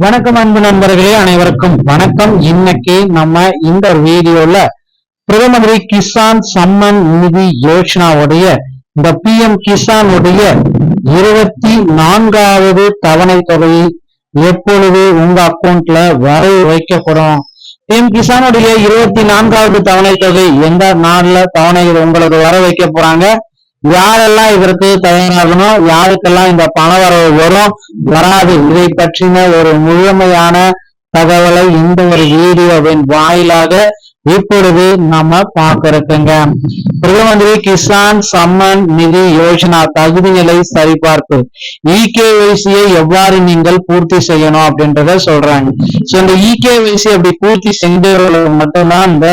வணக்கம் அன்பு நண்பர்களே, அனைவருக்கும் வணக்கம். இன்னைக்கு நம்ம இந்த வீடியோல பிரதம கிசான் சம்மன் நிதி யோஜனாவுடைய இந்த பிஎம் கிசான் உடைய 24வது தவணை தொகை எப்பொழுது உங்க அக்கௌண்ட்ல வரவு வைக்கப்படும்? பிஎம் கிசானுடைய 24வது தவணை தொகை எந்த நாள்ல தவணை உங்களுக்கு வர வைக்க போறாங்க? யாரெல்லாம் இதற்கு தயாராகணும், யாருக்கெல்லாம் இந்த பண வரவு வரும் வராது, இதை பற்றின ஒரு முழுமையான தகவலை இந்த ஒரு வீடியோவின் வாயிலாக இப்பொழுது நம்ம பார்க்க இருக்குங்க. பிரதம கிசான் சம்மன் நிதி யோஜனா தகுதி நிலை சரிபார்ப்பு இகேவைசியை எவ்வாறு நீங்கள் பூர்த்தி செய்யணும் அப்படின்றத சொல்றாங்க. சோ இந்த இகேவைசி அப்படி பூர்த்தி செஞ்சவர்களுக்கு மட்டும்தான் இந்த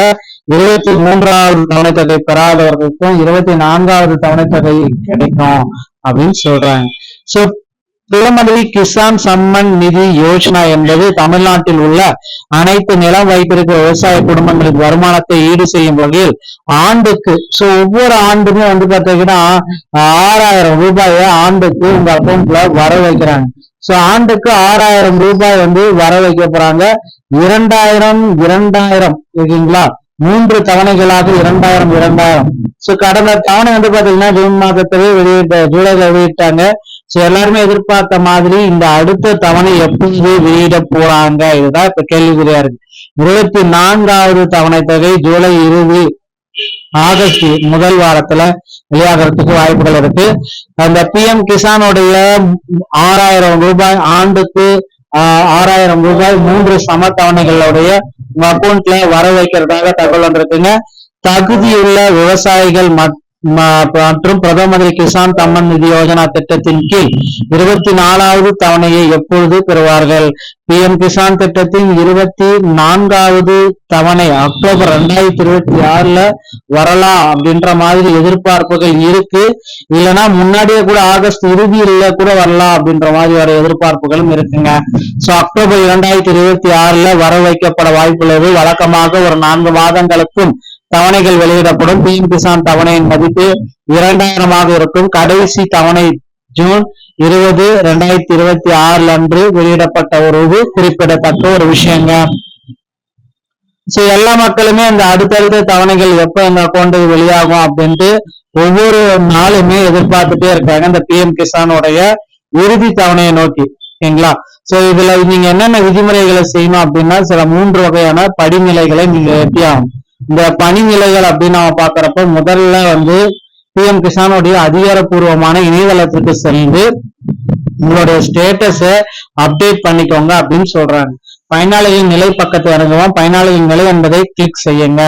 23வது தவணை தொகை பெறாதவர்களுக்கும் 24வது தவணை தொகை கிடைக்கும் அப்படின்னு சொல்றாங்க. சோ பிரதம கிசான் சம்மன் நிதி யோஜனா என்பது தமிழ்நாட்டில் உள்ள அனைத்து நிலம் வைத்திருக்கிற விவசாய குடும்பங்களின் வருமானத்தை ஈடு செய்யும் வகையில் ஆண்டுக்கு ஒவ்வொரு ஆண்டுமே பாத்தீங்கன்னா 6000 ரூபாயை ஆண்டுக்கு உங்க அக்கௌண்ட்ல வர வைக்கிறாங்க. ஆண்டுக்கு 6000 ரூபாய் வர வைக்க போறாங்க. 2000 ஓகேங்களா, 3 தவணைகளாக 2000. கடந்த தவணை பாத்தீங்கன்னா ஜூன் மாதத்திலே ஜூலைல வெளியிட்டாங்க. எல்லாருமே எதிர்பார்த்த மாதிரி இந்த அடுத்த தவணை எப்போது வெளியிட போறாங்க, இதுதான் இப்ப கேள்விக்குறியா இருக்கு. 24வது தவணை தொகை ஜூலை இறுதி ஆகஸ்ட் முதல் வாரத்துல வெளியாகிறதுக்கு வாய்ப்புகள் இருக்கு. அந்த பிஎம் கிசானுடைய 6000 ரூபாய் ஆண்டுக்கு 6000 ரூபாய் 3 சம தவணைகளுடைய அக்கௌண்ட்ல வர வைக்கிறதாக தகவல் வந்திருக்குங்க. தகுதியுள்ள விவசாயிகள் மற்றும் பிரதம கிசான் சம்மன் நிதி யோஜனா திட்டத்தின் கீழ் 24வது தவணையை எப்பொழுது பெறுவார்கள்? பிஎம் கிசான் திட்டத்தின் 24வது தவணை அக்டோபர் 2026ல வரலாம் அப்படின்ற மாதிரி எதிர்பார்ப்புகள் இருக்கு. இல்லைன்னா முன்னாடியே கூட ஆகஸ்ட் இறுதியில கூட வரலாம் அப்படின்ற மாதிரி வர எதிர்பார்ப்புகளும் இருக்குங்க. அக்டோபர் 2026ல வர வைக்கப்பட வாய்ப்புள்ளது. வழக்கமாக ஒரு 4 மாதங்களுக்கும் தவணைகள் வெளியிடப்படும். பிஎம் கிசான் தவணையின் மதிப்பு 2000 இருக்கும். கடைசி தவணை ஜூன் 20, 2026 அன்று வெளியிடப்பட்ட ஒரு குறிப்பிடத்தக்க ஒரு விஷயங்க. எல்லா மக்களுமே இந்த அடுத்தடுத்த தவணைகள் எப்ப எங்க அக்கௌண்ட் வெளியாகும் அப்படின்ட்டு ஒவ்வொரு நாளுமே எதிர்பார்த்துட்டே இருக்காங்க இந்த பிஎம் கிசானுடைய இறுதி தவணையை நோக்கி. ஓகேங்களா, இதுல நீங்க என்னென்ன விதிமுறைகளை செய்யணும் அப்படின்னா சில 3 வகையான படிநிலைகளை நீங்க எட்டியாகும். இந்த பணிநிலைகள் அப்படின்னு நம்ம பாக்குறப்ப முதல்ல பிஎம் கிசானுடைய அதிகாரப்பூர்வமான இணையதளத்திற்கு சென்று உங்களுடைய ஸ்டேட்டஸ அப்டேட் பண்ணிக்கோங்க அப்படின்னு சொல்றாங்க. பயனாளிகளின் நிலை பக்கத்தை இறங்குவோம். பயனாளிகளின் நிலை என்பதை கிளிக் செய்யுங்க.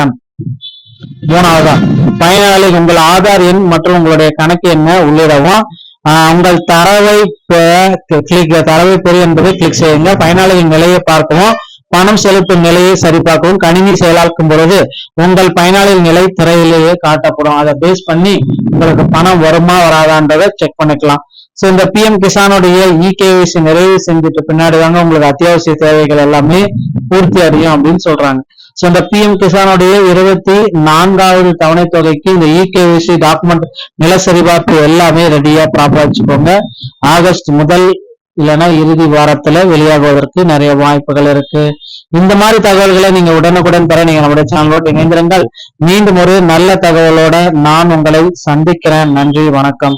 3வது பயனாளி உங்கள் ஆதார் எண் மற்றும் உங்களுடைய கணக்கு எண்ணை உள்ளிடவும். உங்கள் தரவை பெறு என்பதை கிளிக் செய்யுங்க. பயனாளிகளின் நிலையை பார்க்கவும். பணம் செலுத்தும் நிலையை சரிபார்க்கவும். கணினி செயலாக்கும் பொழுது உங்கள் பயனாளியின் நிலை திரையிலேயே காட்டப்படும். அதை பேஸ் பண்ணி உங்களுக்கு பணம் வருமா வராதான்றதை செக் பண்ணிக்கலாம். இந்த பிஎம் கிசானுடைய இகேவிசி நிறைவு செஞ்சுட்டு பின்னாடி தாங்க உங்களுக்கு அத்தியாவசிய தேவைகள் எல்லாமே பூர்த்தி அடையும் அப்படின்னு சொல்றாங்க. இந்த பிஎம் கிசானுடைய 24வது தவணை தொகைக்கு இந்த இகேவிசி டாக்குமெண்ட் நில சரிபார்ப்பு எல்லாமே ரெடியா ப்ராப்பரா வச்சுக்கோங்க. ஆகஸ்ட் முதல் இல்லைன்னா இறுதி வாரத்துல வெளியாகுவதற்கு நிறைய வாய்ப்புகள் இருக்கு. இந்த மாதிரி தகவல்களை நீங்க உடனுக்குடன் பெற நீங்க நம்முடைய சேனலோடு இணைந்திருங்கள். மீண்டும் ஒரு நல்ல தகவலோட நான் உங்களை சந்திக்கிறேன். நன்றி, வணக்கம்.